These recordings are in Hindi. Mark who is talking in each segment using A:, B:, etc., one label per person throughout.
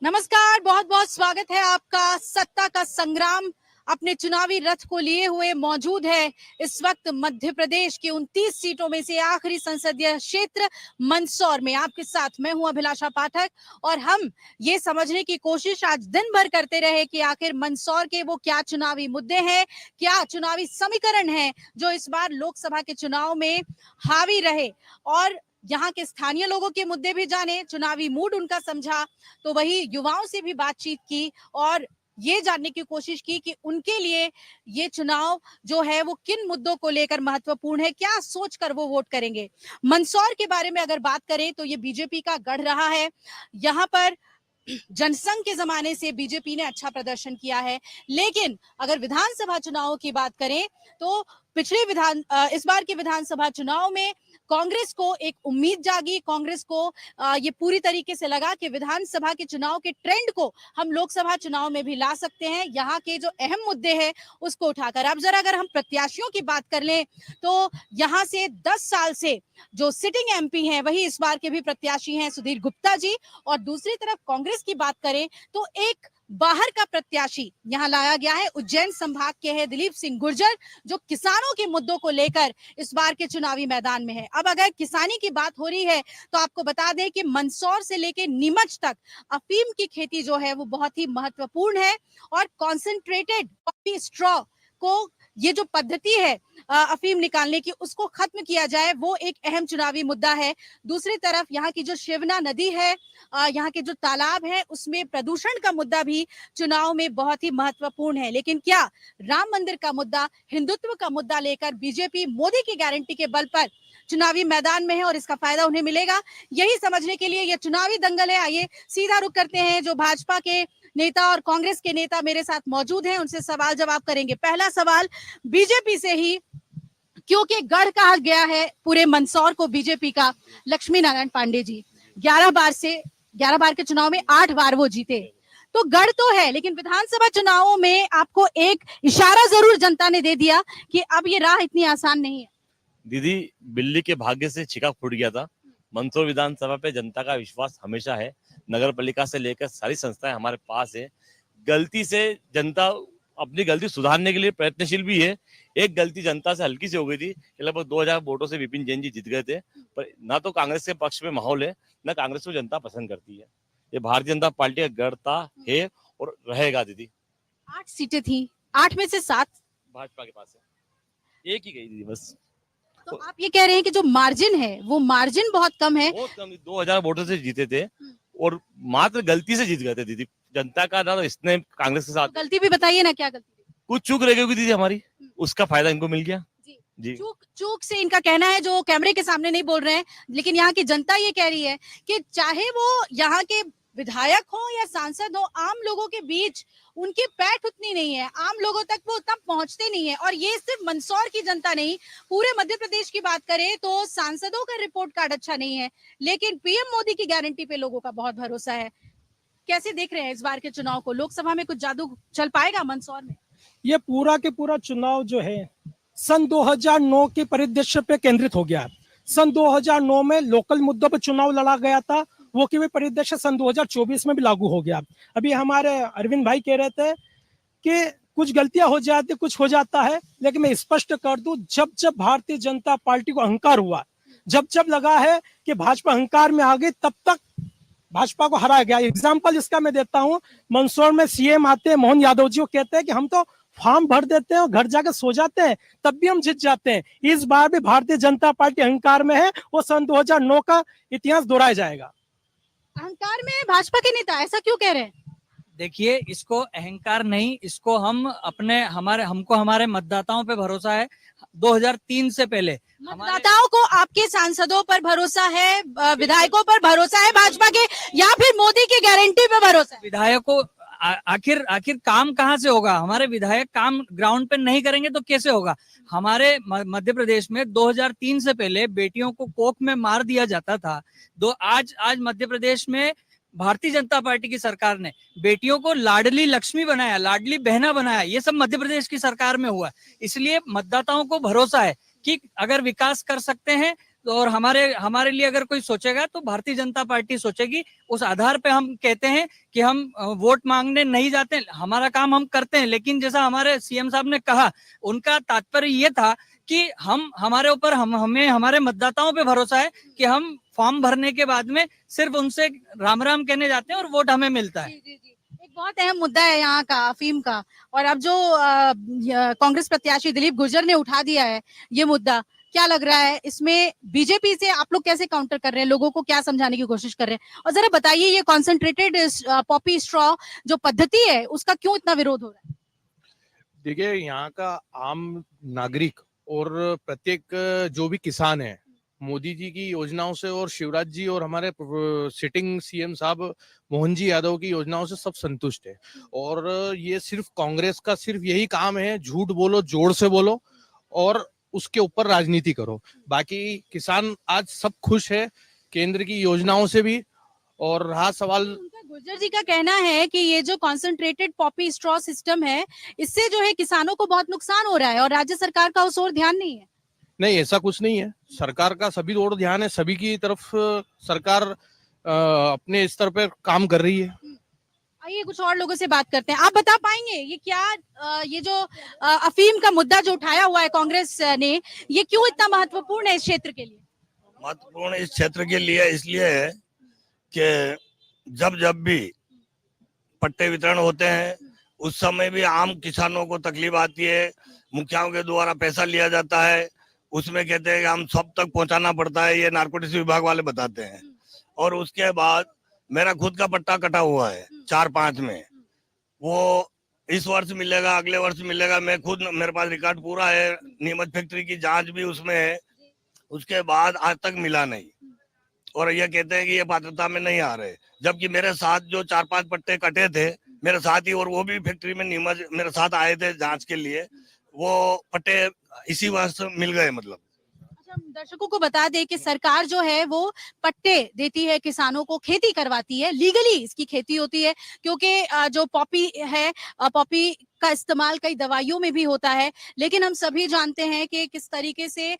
A: नमस्कार, बहुत बहुत स्वागत है आपका। सत्ता का संग्राम अपने चुनावी रथ को लिए हुए मौजूद है इस वक्त मध्य प्रदेश की 29 सीटों में से आखिरी संसदीय क्षेत्र मंदसौर में। आपके साथ मैं हूं अभिलाषा पाठक और हम ये समझने की कोशिश आज दिन भर करते रहे कि आखिर मंदसौर के वो क्या चुनावी मुद्दे हैं, क्या चुनावी समीकरण है जो इस बार लोकसभा के चुनाव में हावी रहे, और यहाँ के स्थानीय लोगों के मुद्दे भी जाने, चुनावी मूड उनका समझा, तो वही युवाओं से भी बातचीत की और ये जानने की कोशिश की कि उनके लिए ये चुनाव जो है वो किन मुद्दों को लेकर महत्वपूर्ण है, क्या सोचकर वो वोट करेंगे। मंदसौर के बारे में अगर बात करें तो ये बीजेपी का गढ़ रहा है। यहाँ पर जनसंघ के जमाने से बीजेपी ने अच्छा प्रदर्शन किया है, लेकिन अगर विधानसभा चुनाव की बात करें तो इस बार के विधानसभा चुनाव में कांग्रेस को एक उम्मीद जागी। कांग्रेस को ये पूरी तरीके से लगा कि विधानसभा के चुनाव के ट्रेंड को हम लोकसभा चुनाव में भी ला सकते हैं, यहाँ के जो अहम मुद्दे हैं उसको उठाकर। अब जरा अगर हम प्रत्याशियों की बात कर लें तो यहाँ से 10 साल से जो सिटिंग एमपी हैं वही इस बार के भी प्रत्याशी हैं, सुधीर गुप्ता जी। और दूसरी तरफ कांग्रेस की बात करें तो एक बाहर का प्रत्याशी यहाँ लाया गया है, उज्जैन संभाग के हैं दिलीप सिंह गुर्जर, जो किसानों के मुद्दों को लेकर इस बार के चुनावी मैदान में है। अब अगर किसानी की बात हो रही है तो आपको बता दें कि मंदसौर से लेकर नीमच तक अफीम की खेती जो है वो बहुत ही महत्वपूर्ण है और कॉन्सेंट्रेटेड कॉफी स्ट्रॉ को ये जो पद्धति है अफीम निकालने की उसको खत्म किया जाए, वो एक अहम चुनावी मुद्दा है। दूसरी तरफ यहाँ की जो शिवना नदी है, यहाँ के जो तालाब है, उसमें प्रदूषण का मुद्दा भी चुनाव में बहुत ही महत्वपूर्ण है। लेकिन क्या राम मंदिर का मुद्दा, हिंदुत्व का मुद्दा लेकर बीजेपी मोदी की गारंटी के बल पर चुनावी मैदान में है और इसका फायदा उन्हें मिलेगा? यही समझने के लिए यह चुनावी दंगल है। आइए सीधा रुख करते हैं, जो भाजपा के नेता और कांग्रेस के नेता मेरे साथ मौजूद हैं, उनसे सवाल जवाब करेंगे। पहला सवाल बीजेपी से ही, क्योंकि गढ़ कहा गया है पूरे मंदसौर को बीजेपी का, लक्ष्मी नारायण पांडे जी 11 बार के चुनाव में 8 बार वो जीते, तो गढ़ तो है, लेकिन विधानसभा चुनावों में आपको एक इशारा जरूर जनता ने दे दिया कि अब ये राह इतनी आसान नहीं है।
B: दीदी, बिल्ली के भाग्य से छिका फूट गया था। मंदसौर विधानसभा पे जनता का विश्वास हमेशा है। नगर पालिका से लेकर सारी संस्थाएं हमारे पास है। गलती से जनता अपनी गलती सुधारने के लिए प्रयत्नशील भी है। एक गलती जनता से हल्की से हो गई थी कि लगभग 2000 वोटों से विपिन जैन जी जीत गए थे, पर ना तो कांग्रेस के पक्ष में माहौल है, ना कांग्रेस को जनता पसंद करती है। ये भारतीय जनता पार्टी का गढ़ था, है और रहेगा। दीदी
A: 8 सीटें थी, 8 में से 7
B: भाजपा के पास है, एक ही गई दीदी बस।
A: तो आप ये कह रहे हैं कि जो मार्जिन है वो मार्जिन बहुत कम है।
B: बहुत कम, 2000 वोटों से जीते थे और मात्र गलती से जीत गए थे दीदी। जनता का ना तो इसने कांग्रेस के साथ,
A: गलती भी बताइए ना, क्या गलती थी?
B: कुछ चूक रह गई दीदी हमारी, उसका फायदा इनको मिल गया जी।
A: चूक से इनका कहना है, जो कैमरे के सामने नहीं बोल रहे हैं, लेकिन यहाँ की जनता ये कह रही है कि चाहे वो यहाँ के विधायक हो या सांसद हो, आम लोगों के बीच उनकी पैठ उतनी नहीं है, आम लोगों तक वो उतना पहुंचते नहीं है। और ये सिर्फ मंदसौर की जनता नहीं, पूरे मध्य प्रदेश की बात करें तो सांसदों का रिपोर्ट कार्ड अच्छा नहीं है, लेकिन पीएम मोदी की गारंटी पे लोगों का बहुत भरोसा है। कैसे देख रहे हैं इस बार के चुनाव को? लोकसभा में कुछ जादू चल पाएगा मंदसौर में?
C: ये पूरा के पूरा चुनाव जो है सन 2009 के परिदृश्य पे केंद्रित हो गया। सन 2009 में लोकल मुद्दों पर चुनाव लड़ा गया था, वो की भी परिदृश्य सन 2024 में भी लागू हो गया। अभी हमारे अरविंद भाई कह रहे थे कि कुछ गलतियां हो जाती, कुछ हो जाता है, लेकिन मैं स्पष्ट कर दूं, जब जब भारतीय जनता पार्टी को अहंकार हुआ, जब जब लगा है कि भाजपा अहंकार में आ गई, तब तक भाजपा को हराया गया। एग्जाम्पल इसका मैं देता हूं, मंदसौर में सीएम आते हैं, मोहन यादव जी, वो कहते हैं कि हम तो फॉर्म भर देते हैं और घर जाकर सो जाते हैं, तब भी हम जीत जाते हैं। इस बार भी भारतीय जनता पार्टी अहंकार में है, वो सन 2009 का इतिहास दोहराया जाएगा।
A: अहंकार में भाजपा के नेता, ऐसा क्यों कह रहे हैं?
D: देखिए, इसको अहंकार नहीं, इसको हमको हमारे मतदाताओं पे भरोसा है। 2003 से पहले
A: मतदाताओं को आपके सांसदों पर भरोसा है, विधायकों पर भरोसा है भाजपा के, या फिर मोदी की गारंटी पे भरोसा है?
D: विधायकों, आखिर काम कहाँ से होगा? हमारे विधायक काम ग्राउंड पे नहीं करेंगे तो कैसे होगा? हमारे मध्य प्रदेश में 2003 से पहले बेटियों को कोख में मार दिया जाता था। आज मध्य प्रदेश में भारतीय जनता पार्टी की सरकार ने बेटियों को लाडली लक्ष्मी बनाया, लाडली बहना बनाया। ये सब मध्य प्रदेश की सरकार में हुआ। इसलिए मतदाताओं को भरोसा है कि अगर विकास कर सकते हैं तो और हमारे हमारे लिए अगर कोई सोचेगा तो भारतीय जनता पार्टी सोचेगी। उस आधार पे हम कहते हैं कि हम वोट मांगने नहीं जाते, हमारा काम हम करते हैं। लेकिन जैसा हमारे सीएम साहब ने कहा, उनका तात्पर्य ये था कि हमारे ऊपर हमें हमारे मतदाताओं पे भरोसा है कि हम फॉर्म भरने के बाद में सिर्फ उनसे राम राम कहने जाते हैं और वोट हमें मिलता है।
A: जी जी जी, एक बहुत अहम मुद्दा है यहाँ का अफीम का, और अब जो कांग्रेस प्रत्याशी दिलीप गुर्जर ने उठा दिया है ये मुद्दा, क्या लग रहा है इसमें बीजेपी से आप लोग कैसे काउंटर कर रहे हैं, लोगों को क्या समझाने की कोशिश कर रहे हैं? और जरा बताइए ये कॉन्सेंट्रेटेड पॉपी स्ट्रॉ जो पद्धति है उसका क्यों इतना विरोध हो रहा है?
E: देखिए, यहाँ का आम नागरिक और प्रत्येक जो भी किसान है, मोदी जी की योजनाओं से और शिवराज जी और हमारे सिटिंग सीएम साहब मोहन जी यादव की योजनाओं से सब संतुष्ट है। और ये सिर्फ कांग्रेस का सिर्फ यही काम है, झूठ बोलो, जोर से बोलो और उसके ऊपर राजनीति करो। बाकी किसान आज सब खुश है केंद्र की योजनाओं से भी। और रहा सवाल,
A: उनका गुर्जर जी का कहना है कि ये जो कॉन्सेंट्रेटेड पॉपी स्ट्रॉ सिस्टम है इससे जो है किसानों को बहुत नुकसान हो रहा है और राज्य सरकार का उस ओर ध्यान नहीं है।
E: नहीं, ऐसा कुछ नहीं है। सरकार का सभी ओर ध्यान है, सभी की तरफ सरकार अपने स्तर पर काम कर रही है।
A: आइए कुछ और लोगों से बात करते हैं। आप बता पाएंगे ये क्या ये जो अफीम का मुद्दा जो उठाया हुआ है कांग्रेस ने, ये क्यों इतना महत्वपूर्ण है इस क्षेत्र के लिए?
F: महत्वपूर्ण इस क्षेत्र के लिए इसलिए है कि जब जब भी पट्टे वितरण होते हैं उस समय भी आम किसानों को तकलीफ आती है। मुखियाओं के द्वारा पैसा लिया जाता है, उसमें कहते हैं कि हम सब तक पहुंचाना पड़ता है, ये नारकोटिक्स विभाग वाले बताते हैं। और उसके बाद मेरा खुद का पट्टा कटा हुआ है 4-5 में, वो इस वर्ष मिलेगा, अगले वर्ष मिलेगा। मैं खुद, मेरे पास रिकॉर्ड पूरा है, नीमच फैक्ट्री की जांच भी उसमें है। उसके बाद आज तक मिला नहीं और ये कहते हैं कि ये पात्रता में नहीं आ रहे, जबकि मेरे साथ जो 4-5 पट्टे कटे थे मेरे साथ ही, और वो भी फैक्ट्री में नीमच मेरे साथ आए थे जांच के लिए, वो पट्टे इसी वर्ष मिल गए। मतलब
A: अच्छा, हम दर्शकों को बता दें कि सरकार जो है वो पट्टे देती है किसानों को, खेती करवाती है, लीगली इसकी खेती होती है, क्योंकि जो पॉपी है, पॉपी का इस्तेमाल कई दवाइयों में भी होता है। लेकिन हम सभी जानते हैं कि किस तरीके से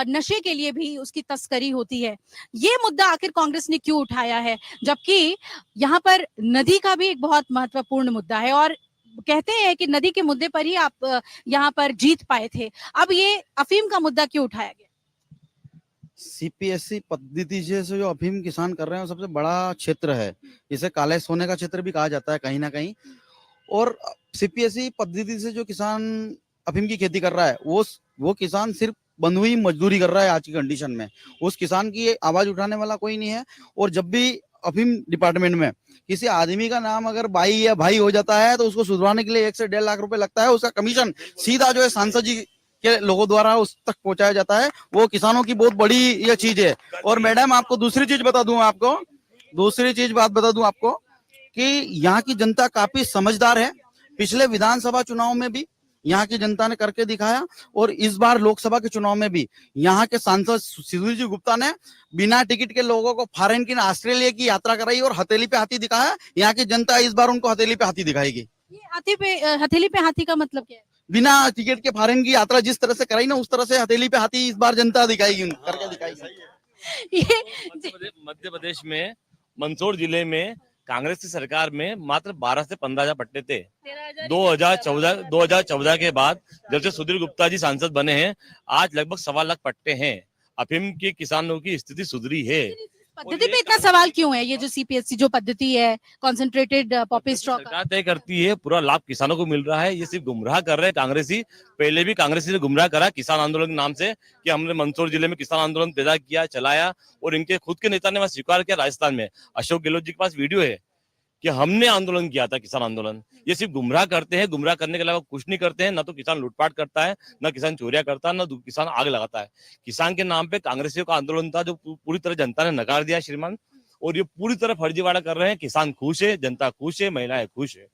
A: नशे के लिए भी उसकी तस्करी होती है। ये मुद्दा आखिर कांग्रेस ने क्यों उठाया है, जबकि यहाँ पर नदी का भी एक बहुत महत्वपूर्ण मुद्दा है और कहते हैं कि नदी के मुद्दे पर ही आप यहाँ पर जीत पाए थे। अब ये अफीम का मुद्दा क्यों उठाया गया?
G: सीपीएससी पद्धति से जो अफीम किसान कर रहे हैं वो सबसे बड़ा क्षेत्र है। इसे काले सोने का क्षेत्र भी कहा जाता है कहीं ना कहीं। और सीपीएससी पद्धति से जो किसान अफीम की खेती कर रहा है वो किसान सिर्फ बंधुई मजदूरी कर रहा है आज की कंडीशन में। उस किसान की आवाज उठाने वाला कोई नहीं है। और जब भी अफीम डिपार्टमेंट में किसी आदमी का नाम अगर बाई या भाई हो जाता है तो उसको सुधरवाने के लिए 1 से 1.5 लाख रुपए लगता है। उसका कमीशन सीधा जो है सांसद जी के लोगों द्वारा उस तक पहुंचाया जाता है। वो किसानों की बहुत बड़ी ये चीज है। और मैडम आपको दूसरी चीज बता दूं आपको कि यहाँ की जनता काफी समझदार है। पिछले विधानसभा चुनाव में भी यहाँ की जनता ने करके दिखाया और इस बार लोकसभा के चुनाव में भी यहाँ के सांसद सुधीर जी गुप्ता ने बिना टिकट के लोगों को फॉरेन की, ऑस्ट्रेलिया की यात्रा कराई और हथेली पे हाथी दिखाया। यहाँ की जनता इस बार उनको हथेली पे हाथी दिखाएगी।
A: ये हथेली पे हाथी का मतलब क्या है?
G: बिना टिकट के फॉरेन की यात्रा जिस तरह से कराई ना, उस तरह से हथेली पे हाथी इस बार जनता दिखाएगी, करके दिखाएगी।
A: ये
B: मध्य प्रदेश में मंदसौर जिले में कांग्रेस की सरकार में मात्र 12 से 15,000 पट्टे थे। 2014 के बाद जब से सुधीर गुप्ता जी सांसद बने हैं आज लगभग 1.25 लाख पट्टे हैं। अफीम के किसानों की स्थिति सुधरी है।
A: पद्धति पे इतना सवाल क्यों है? ये जो सीपीएससी जो पद्धति है, कॉन्सेंट्रेटेड पॉपी स्ट्रॉ का,
B: सरकार तय करती है, पूरा लाभ किसानों को मिल रहा है। ये सिर्फ गुमराह कर रहे हैं कांग्रेसी। पहले भी कांग्रेसी ने गुमराह करा किसान आंदोलन के नाम से कि हमने मंदसौर जिले में किसान आंदोलन पैदा किया, चलाया, और इनके खुद के नेता ने वहां स्वीकार किया। राजस्थान में अशोक गहलोत जी के पास वीडियो है कि हमने आंदोलन किया था, किसान आंदोलन। ये सिर्फ गुमराह करते हैं, गुमराह करने के अलावा कुछ नहीं करते हैं। ना तो किसान लूटपाट करता है, ना किसान चोरियां करता है, ना किसान आग लगाता है। किसान के नाम पे कांग्रेसियों का आंदोलन था जो पूरी तरह जनता ने नकार दिया श्रीमान, और ये पूरी तरह फर्जीवाड़ा कर रहे हैं। किसान खुश है, जनता खुश है, महिलाएं खुश है।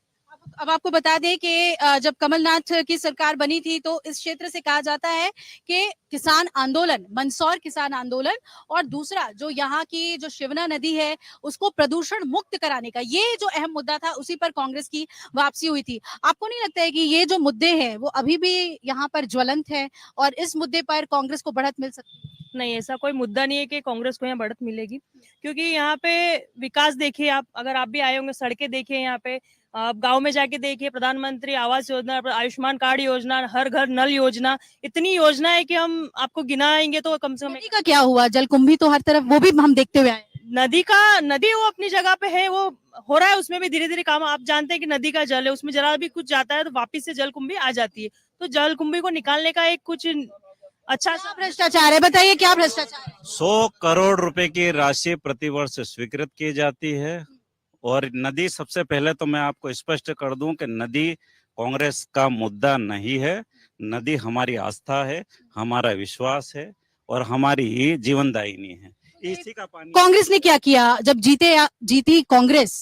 A: अब आपको बता दें कि जब कमलनाथ की सरकार बनी थी तो इस क्षेत्र से कहा जाता है कि किसान आंदोलन, मंदसौर किसान आंदोलन, और दूसरा जो यहाँ की जो शिवना नदी है उसको प्रदूषण मुक्त कराने का ये जो अहम मुद्दा था, उसी पर कांग्रेस की वापसी हुई थी। आपको नहीं लगता है कि ये जो मुद्दे हैं वो अभी भी यहाँ पर ज्वलंत है और इस मुद्दे पर कांग्रेस को बढ़त मिल सकती है?
H: नहीं, ऐसा कोई मुद्दा नहीं है कि कांग्रेस को यहाँ बढ़त मिलेगी, क्योंकि यहाँ पे विकास देखिए आप, अगर आप भी आए होंगे, सड़कें देखिए यहाँ पे, आप गांव में जाके देखिए, प्रधानमंत्री आवास योजना, आयुष्मान कार्ड योजना, हर घर नल योजना, इतनी योजना है कि हम आपको गिनाएंगे तो कम से कम।
A: नदी का क्या हुआ? जलकुंभी तो हर तरफ, वो भी हम देखते हुए आए हैं।
H: नदी वो अपनी जगह पे है, वो हो रहा है, उसमें भी धीरे धीरे काम। आप जानते हैं कि नदी का जल है, उसमें जरा भी कुछ जाता है तो वापिस से जलकुंभी आ जाती है, तो जलकुंभी को निकालने का एक कुछ अच्छा
A: क्या भ्रष्टाचार है, बताइए क्या भ्रष्टाचार है?
I: 100 करोड़ रुपए की राशि प्रतिवर्ष स्वीकृत की जाती है। और नदी, सबसे पहले तो मैं आपको स्पष्ट कर दूं कि नदी कांग्रेस का मुद्दा नहीं है। नदी हमारी आस्था है, हमारा विश्वास है और हमारी जीवनदायिनी है। इसी का पानी
A: कांग्रेस ने क्या किया जब जीती कांग्रेस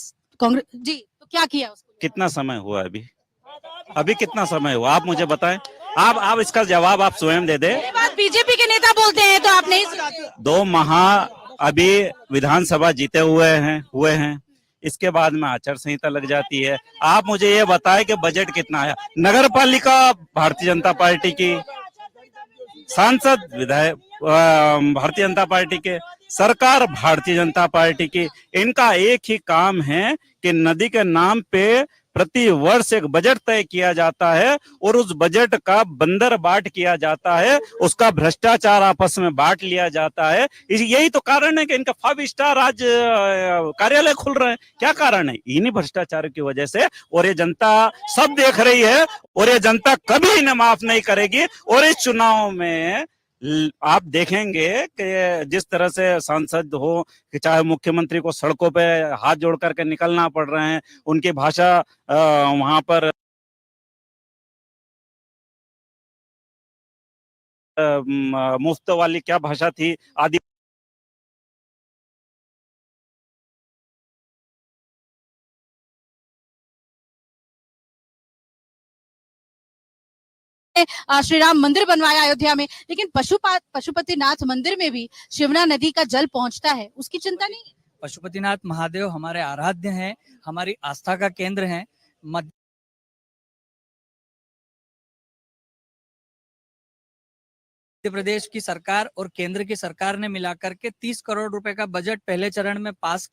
A: जी, तो क्या किया उसको?
I: कितना समय हुआ अभी कितना समय हुआ, आप मुझे बताएं। आप इसका जवाब आप स्वयं दे दे।
A: ये बात बीजेपी के नेता बोलते हैं तो आप नहीं सुनाते।
I: 2 माह अभी विधानसभा जीते हुए हैं, इसके बाद में आचार संहिता लग जाती है। आप मुझे ये बताएं कि बजट कितना आया। नगर पालिका भारतीय जनता पार्टी की, सांसद विधायक भारतीय जनता पार्टी के, सरकार भारतीय जनता पार्टी की। इनका एक ही काम है कि नदी के नाम पे प्रति वर्ष एक बजट तय किया जाता है और उस बजट का बंदर बाट किया जाता है, उसका भ्रष्टाचार आपस में बांट लिया जाता है। यही तो कारण है कि इनका 5 स्टार आज कार्यालय खुल रहे हैं। क्या कारण है? इन्हीं भ्रष्टाचार की वजह से। और ये जनता सब देख रही है और ये जनता कभी इन्हें माफ नहीं करेगी। और इस चुनाव में आप देखेंगे कि जिस तरह से सांसद हो कि चाहे मुख्यमंत्री को सड़कों पे हाथ जोड़ करके निकलना पड़ रहे हैं, उनकी भाषा वहां पर मुफ्त वाली क्या भाषा थी आदि।
A: श्री राम मंदिर बनवाया अयोध्या में, लेकिन पशुपतिनाथ मंदिर में भी शिवना नदी का जल पहुंचता है, उसकी चिंता नहीं है?
D: पशुपतिनाथ महादेव हमारे आराध्य हैं, हमारी आस्था का केंद्र हैं। मध्य प्रदेश की सरकार और केंद्र की सरकार ने मिलाकर के 30 करोड़ रुपए का बजट पहले चरण में पास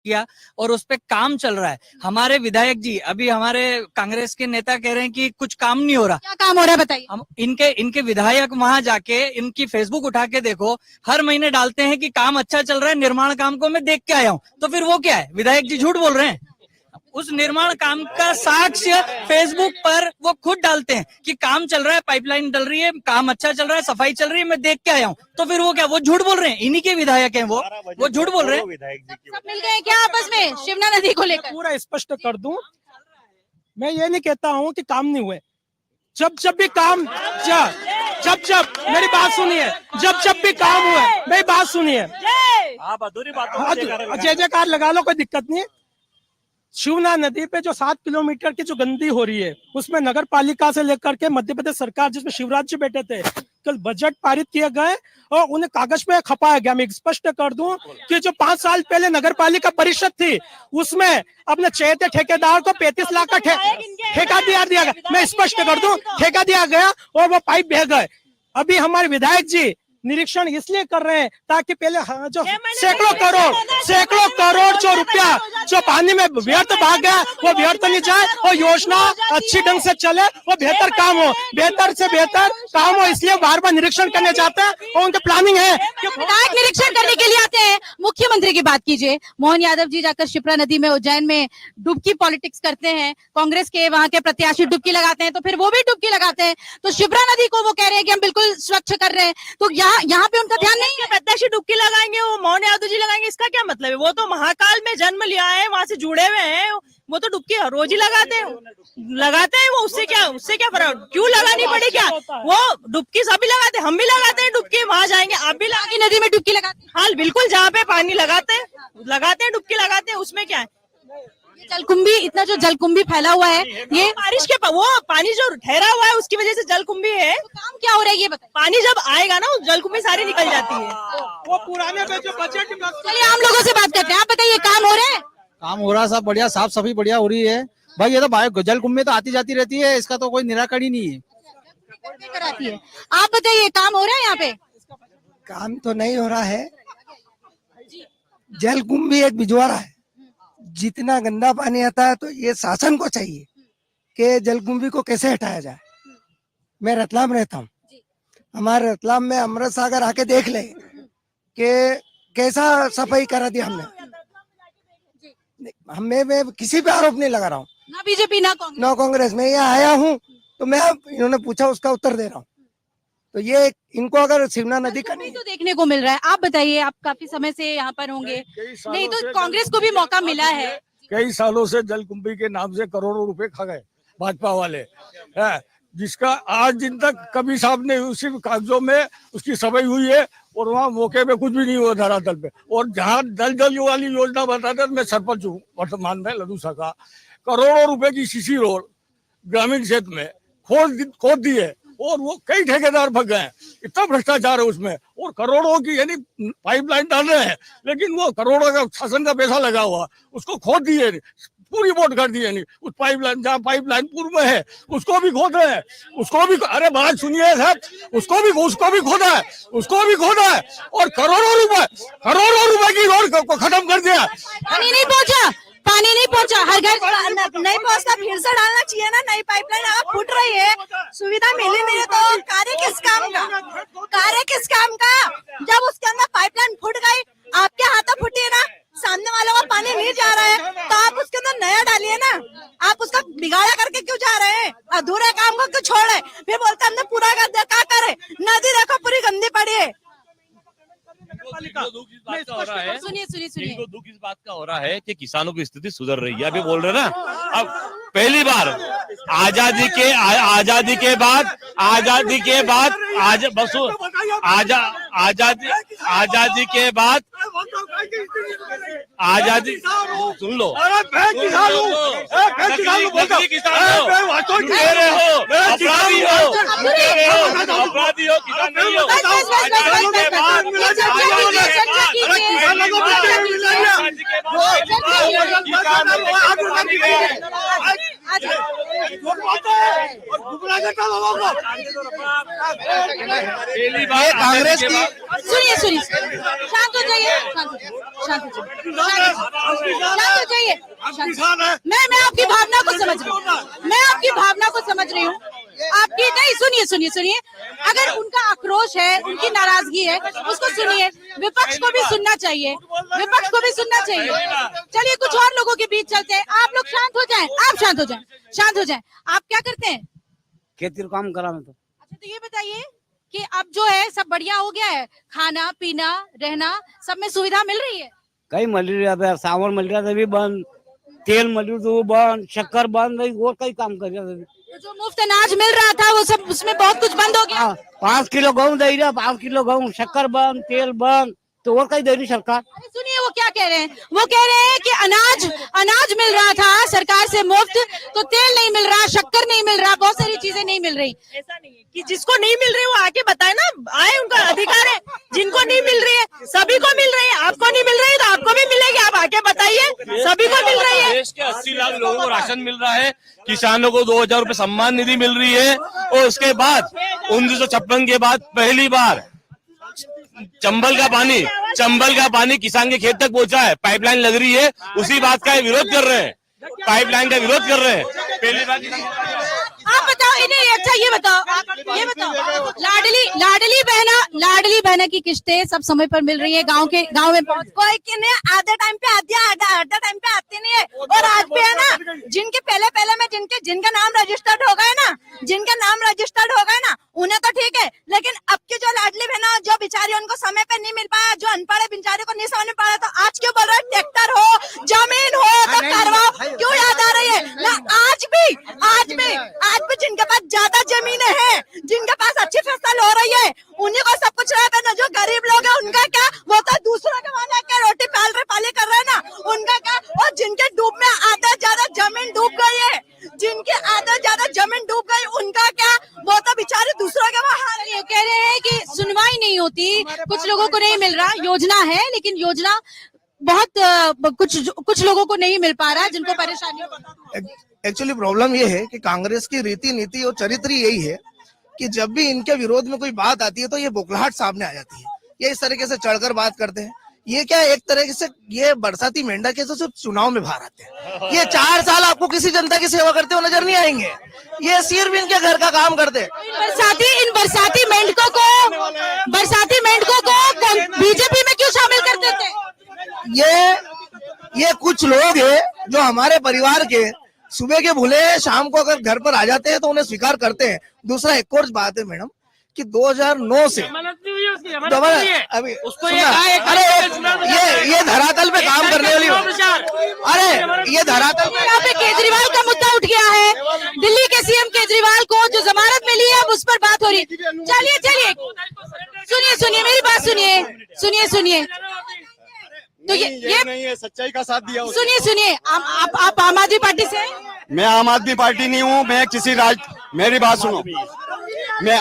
D: किया और उस पे काम चल रहा है। हमारे विधायक जी, अभी हमारे कांग्रेस के नेता कह रहे हैं कि कुछ काम नहीं हो रहा।
A: क्या काम हो रहा है बताइए?
D: हम इनके विधायक वहां जाके इनकी फेसबुक उठा के देखो, हर महीने डालते हैं कि काम अच्छा चल रहा है, निर्माण काम को मैं देख के आया हूँ। तो फिर वो क्या है? विधायक जी झूठ बोल रहे हैं। उस निर्माण काम का साक्ष्य फेसबुक पर वो खुद डालते हैं कि काम चल रहा है, पाइपलाइन डल रही है, काम अच्छा चल रहा है, सफाई चल रही है, मैं देख के आया हूँ। तो फिर वो क्या? वो झूठ बोल रहे हैं। इन्हीं के विधायक हैं वो झूठ बोल रहे हैं।
A: सब मिल गए क्या आपस में शिवना नदी को लेकर?
C: पूरा स्पष्ट कर दूं, मैं ये नहीं कहता हूं कि काम नहीं हुए। जब भी काम, जब मेरी बात सुनिए, जब भी काम हुए, मेरी बात सुनिए,
I: आप अधूरी बातों
C: जय जयकार लगा लो, कोई दिक्कत नहीं है। शिवना नदी पे जो 7 किलोमीटर की जो गंदी हो रही है, उसमें नगर पालिका से लेकर के मध्य प्रदेश सरकार, जिसमें शिवराज जी बैठे थे, कल बजट पारित किए गए और उन्हें कागज पे खपाया गया। मैं स्पष्ट कर दूं कि जो 5 साल पहले नगर पालिका परिषद थी, उसमें अपने चहेते ठेकेदार को 35 लाख का ठेका दिया गया। मैं स्पष्ट कर दूं, ठेका दिया गया और वो पाइप बह गए। अभी हमारे विधायक जी निरीक्षण इसलिए कर रहे हैं ताकि पहले जो सैकड़ों करोड़ जो रुपया जो पानी में व्यर्थ भाग गया, वो व्यर्थ नहीं जाए और योजना अच्छी ढंग से चले, वो बेहतर काम हो, बेहतर से बेहतर काम हो, इसलिए बार बार निरीक्षण करने जाते हैं और उनकी प्लानिंग है कि
A: विधायक निरीक्षण करने के लिए आते हैं। मुख्यमंत्री की बात कीजिए, मोहन यादव जी जाकर शिप्रा नदी में, उज्जैन में डुबकी पॉलिटिक्स करते हैं, कांग्रेस के वहां के प्रत्याशी डुबकी लगाते हैं, तो फिर वो भी डुबकी लगाते हैं। तो शिप्रा नदी को वो कह रहे हैं कि हम बिल्कुल स्वच्छ कर रहे हैं, तो यहाँ पे उनका ध्यान नहीं है।
H: प्रत्याशी डुबकी लगाएंगे, वो मोहन यादव जी लगाएंगे, इसका क्या मतलब है? वो तो महाकाल में जन्म लिया है, वहां से जुड़े हुए हैं, वो तो डुबकी रोज ही लगाते हैं वो। उससे क्या फर्क? क्यों लगानी पड़ी? क्या वो डुबकी सभी लगाते हैं, हम भी लगाते हैं डुबकी, वहां जाएंगे आप भी लगाएंगे, नदी में डुबकी लगाते हैं। हाँ बिल्कुल, जहाँ पे पानी लगाते हैं डुबकी लगाते हैं, उसमें क्या है?
A: जलकुंभी, इतना जो जलकुंभी फैला हुआ है, ये
H: बारिश के वो पानी जो ठहरा हुआ है उसकी वजह से जलकुंभी है।
A: तो काम क्या हो रहा है ये बताइए?
H: पानी जब आएगा ना, जलकुंभी सारी निकल जाती है।
C: वो पुराने जो बजट,
A: चलिए आम लोगों से बात करते हैं। आप बताइए, काम हो रहा है?
J: काम हो रहा, सब बढ़िया, साफ सफाई बढ़िया हो रही है भाई। ये तो जलकुंभी तो आती जाती रहती है, इसका तो कोई निराकरण ही नहीं है।
A: करके कराती है। आप बताइए, काम हो रहा है यहाँ पे?
K: काम तो नहीं हो रहा है। जल कुंभ भी एक भिजवाड़ा है। जितना गंदा पानी आता है तो ये शासन को चाहिए कि जल कुंभी को कैसे हटाया जाए। मैं रतलाम रहता हूँ, हमारे रतलाम में अमृत सागर आके देख ले कि कैसा सफाई करा दी हमने। मैं किसी पे आरोप नहीं लगा रहा हूँ,
A: ना बीजेपी ना कांग्रेस।
K: नो कांग्रेस। मैं यहाँ आया हूँ तो मैं इन्होंने पूछा उसका उत्तर दे रहा हूँ। तो ये इनको अगर शिवना नदी का
A: नहीं तो देखने को मिल रहा है। आप बताइए, आप काफी समय से यहाँ पर होंगे, नहीं तो कांग्रेस को भी मौका मिला है।
L: कई सालों से जलकुंभी के नाम से करोड़ों रुपए खा गए भाजपा वाले, है, जिसका आज दिन तक कभी साहब ने उसी कागजों में उसकी सफाई हुई है और वहाँ मौके पे कुछ भी नहीं हुआ धरातल पे। और जहाँ दल दल वाली योजना बताते, मैं सरपंच हूँ वर्तमान में लदूसा का, करोड़ों रुपए की सीसी रोड ग्रामीण क्षेत्र में खोद दी है और वो कई ठेकेदार भग गए हैं। इतना भ्रष्टाचार है उसमें, और करोड़ों की यानी पाइपलाइन डाल रहे हैं, लेकिन वो करोड़ों का शासन का पैसा लगा हुआ, उसको खोद दिए, पूरी बोट कर दी। यानी उस पाइपलाइन, जहाँ पाइपलाइन पूर्व में है उसको भी खोद रहे हैं, उसको भी, अरे बात सुनिए साहब, उसको भी खोदा है, उसको भी खोदा है, और करोड़ों रुपए की रोड को खत्म कर दिया।
A: पानी नहीं पहुंचा, हर घर
H: नहीं पहुंचता, फिर से डालना चाहिए ना। नई पाइपलाइन अगर फूट रही है, सुविधा मिली नहीं है तो कार्य किस काम का? जब उसके अंदर पाइपलाइन फूट गई, आपके हाथों फूटी है ना, सामने वालों का पानी नहीं जा रहा है तो आप उसके अंदर नया डालिए ना। आप उसका बिगाड़ा करके क्यों जा रहे हैं? अधूरे काम को क्यों छोड़ रहे? फिर बोलते हमने पूरा कर दिया, क्या करे? नदी देखो पूरी गंदी पड़ी है।
A: सुनिए
B: इनको दुख इस बात का हो रहा है कि किसानों की स्थिति सुधर रही है। अभी बोल रहे ना, अब पहली बार आजादी के बाद आजादी सुन लो, अपराधी हो, किसान नहीं हो।
J: कांग्रेस की
A: सुनिए, शांत हो जाइए। मैं आपकी भावना को समझ रही हूँ, आपकी नहीं। सुनिए, अगर उनका आक्रोश है, उनकी नाराजगी है, उसको सुनिए। विपक्ष को भी सुनना चाहिए। चलिए कुछ और लोगों के बीच चलते हैं। आप लोग शांत हो जाएं। आप क्या करते हैं?
J: खेती काम करा मैं तो।
A: अच्छा, तो ये बताइए कि अब जो है सब बढ़िया हो गया है, खाना पीना रहना सब में सुविधा मिल रही है?
J: कई मिल रहा था, सावन मिल रहा था भी बंद, तेल मिल रहा था बंद, शक्कर बंद, और कई काम कर रहा था।
A: तो जो मुफ्त अनाज मिल रहा था वो सब, उसमें बहुत कुछ बंद हो गया।
J: 5 किलो गेहूँ दे रहा, 5 किलो गेहूँ, शक्कर बंद, तेल बंद, तो और कहीं दे रही सरकार।
A: अरे सुनिए वो क्या कह रहे हैं, वो कह रहे हैं कि अनाज मिल रहा था सरकार से मुफ्त, तो तेल नहीं मिल रहा, शक्कर नहीं मिल रहा, बहुत सारी चीजें नहीं मिल रही।
H: ऐसा नहीं है कि जिसको नहीं मिल रही वो आके बताए ना, आए, उनका अधिकार है। जिनको नहीं मिल रही है सभी को मिल रही है, आपको नहीं मिल रही है तो आपको भी मिलेगी, आप आके बताइए, सभी को मिल रही है।
B: देश के 80 लाख लोगों को राशन मिल रहा है, किसानों को 2000 रुपए सम्मान निधि मिल रही है, और उसके बाद 1956 के बाद पहली बार चंबल का पानी किसान के खेत तक पहुंचा है। पाइपलाइन लग रही है, उसी बात का विरोध कर रहे हैं, पाइपलाइन का विरोध कर रहे हैं। पहली बात
A: आप बताओ इन्हें। अच्छा ये बताओ लाडली बहना की किस्तें सब समय पर मिल रही है? गांव में पहुंच
H: कोई किन्हें आधे टाइम पे आती है, आधे टाइम पे आती नहीं है। और आज भी है ना, जिनके पहले में जिनका नाम रजिस्टर्ड हो गए ना, उन्हें तो ठीक है, लेकिन अब की जो लाडली बहना जो बेचारी उनको समय पे नहीं मिल पाया, जो अनपढ़ है बेचारी को नहीं समझ में पाया, तो आज क्यों बोल रहे हैं ट्रैक्टर हो, जमीन हो तो करवाओ, क्यों याद आ रही है ना? आज भी जिनके पास ज्यादा जमीनें हैं, जिनके पास अच्छी फसल हो रही है, उन्हीं को सब कुछ रहता है ना। जो गरीब लोग हैं उनका क्या, वो तो दूसरों के वहां के रोटी पाली कर रहे हैं ना, उनका क्या? और जिनके डूब में आधा ज्यादा जमीन डूब गई है, उनका क्या? वो तो बेचारे दूसरों के वहां
A: कह रहे हैं कि सुनवाई नहीं होती, कुछ लोगों को नहीं मिल रहा। योजना है लेकिन योजना बहुत कुछ लोगों को नहीं मिल पा रहा, जिनको परेशानी।
M: एक्चुअली प्रॉब्लम ये है कि कांग्रेस की रीति नीति और चरित्र यही है
K: कि जब भी इनके विरोध में कोई बात आती है तो ये बौखलाहट सामने आ जाती है, ये इस तरीके से चढ़कर बात करते हैं। ये क्या एक तरीके से ये बरसाती मेंढक के तो सिर्फ चुनाव में बाहर आते हैं। ये 4 साल आपको किसी जनता की सेवा करते हुए नजर नहीं आएंगे, ये सिर्फ इनके घर का काम करते हैं।
A: इन बरसाती मेंढकों को बीजेपी में क्यों शामिल कर देते हैं?
K: ये कुछ लोग हैं जो हमारे परिवार के सुबह के भूले शाम को अगर घर पर आ जाते हैं तो उन्हें स्वीकार करते हैं। दूसरा एक और बात है मैडम कि 2009 से अभी
H: उसको
K: अरे ये धरातल पे काम करने वाली, अरे ये धरातल पे
A: यहाँ पे केजरीवाल का मुद्दा उठ गया है। दिल्ली के सीएम केजरीवाल को जो जमानत मिली है अब उस पर बात हो रही है। चलिए सुनिए मेरी बात सुनिए। तो ये
L: नहीं है, सच्चाई का साथ दिया।
A: सुनिए आप आम आदमी पार्टी से?
L: मैं आम आदमी पार्टी नहीं हूँ, मैं किसी मेरी बात सुनो, मैं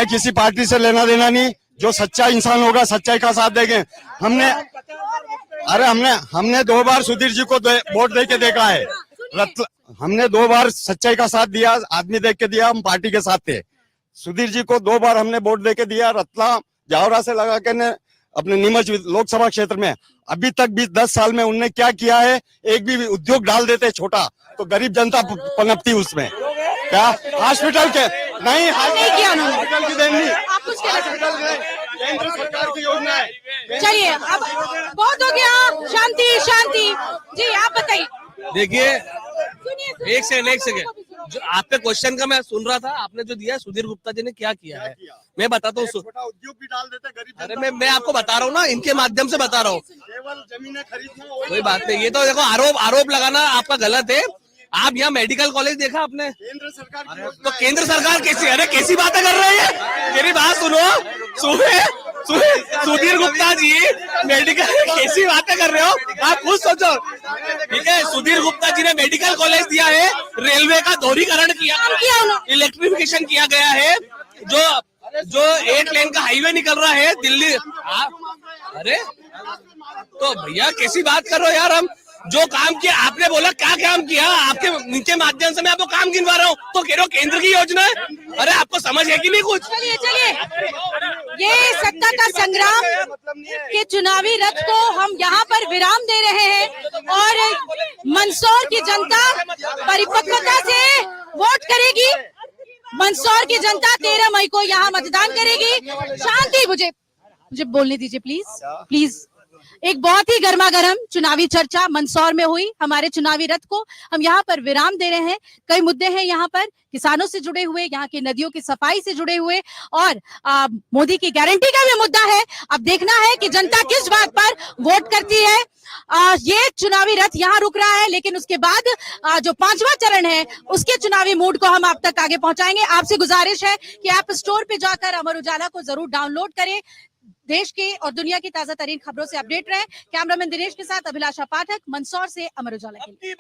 L: किसी पार्टी से लेना देना नहीं। जो सच्चा इंसान होगा सच्चाई का साथ देंगे। हमने 2 बार सुधीर जी को वोट दे के देखा है। हमने 2 बार सच्चाई का साथ दिया, आदमी देख के दिया, हम पार्टी के साथ थे। सुधीर जी को 2 बार हमने वोट दे के दिया, रतलाम जावरा से लगा के ने अपने नीमच लोकसभा क्षेत्र में। अभी तक भी 10 साल में उनने क्या किया है? एक भी उद्योग डाल देते छोटा तो गरीब जनता पनपती उसमें। क्या हॉस्पिटल के नहीं
A: किया उन्होंने।
L: हॉस्पिटल की देन नहीं,
A: आप कुछ कह रहे थे?
L: केंद्र सरकार की योजना है।
A: चलिए अब बहुत हो गया, शांति जी आप बताइए।
M: देखिए एक सेकंड जो आपके क्वेश्चन का मैं सुन रहा था, आपने जो दिया सुधीर गुप्ता जी ने क्या किया है मैं बताता हूँ।
L: उद्योग भी डाल देते गरीब।
M: अरे मैं आपको बता रहा हूँ ना, इनके माध्यम से बता रहा हूँ।
L: केवल जमीनें खरीदना
M: कोई बात नहीं, ये तो देखो आरोप लगाना आपका गलत है। आप यहाँ मेडिकल कॉलेज देखा आपने?
L: केंद्र सरकार की
M: तो केंद्र सरकार कैसी बातें कर रहे हैं? मेरी बात सुनो, सुधीर गुप्ता जी मेडिकल कैसी बातें कर रहे हो? आप खुद सोचो, ठीक है। सुधीर गुप्ता जी ने मेडिकल कॉलेज दिया है, रेलवे का दोहरीकरण किया, इलेक्ट्रिफिकेशन किया गया है, जो 8 लेन का हाईवे निकल रहा है दिल्ली। अरे तो भैया कैसी बात कर रहे हो यार? हम जो काम किया, आपने बोला क्या काम किया, आपके नीचे माध्यम से मैं आपको काम गिनवा रहा हूँ, तो कह रहे हो केंद्र की योजना है। अरे आपको समझ है कि नहीं कुछ?
A: चलिए ये सत्ता का संग्राम के चुनावी रथ को हम यहाँ पर विराम दे रहे हैं और मंदसौर की जनता परिपक्वता से वोट करेगी। मंदसौर की जनता 13 मई को यहाँ मतदान करेगी। शांति, मुझे बोलने दीजिए प्लीज। एक बहुत ही गर्मा गर्म चुनावी चर्चा मंदसौर में हुई। हमारे चुनावी रथ को हम यहाँ पर विराम दे रहे हैं। कई मुद्दे हैं यहाँ पर, किसानों से जुड़े हुए, यहाँ की नदियों की सफाई से जुड़े हुए, और मोदी की गारंटी का भी मुद्दा है। अब देखना है कि जनता किस बात पर वोट करती है। ये चुनावी रथ यहाँ रुक रहा है, लेकिन उसके बाद जो 5वां चरण है उसके चुनावी मूड को हम आप तक आगे पहुंचाएंगे। आपसे गुजारिश है कि आप स्टोर पे जाकर अमर उजाला को जरूर डाउनलोड करें। देश के और दुनिया की ताजा तरीन खबरों से अपडेट रहे। कैमरामैन दिनेश के साथ अभिलाषा पाठक, मंदसौर से अमर उजाला के लिए।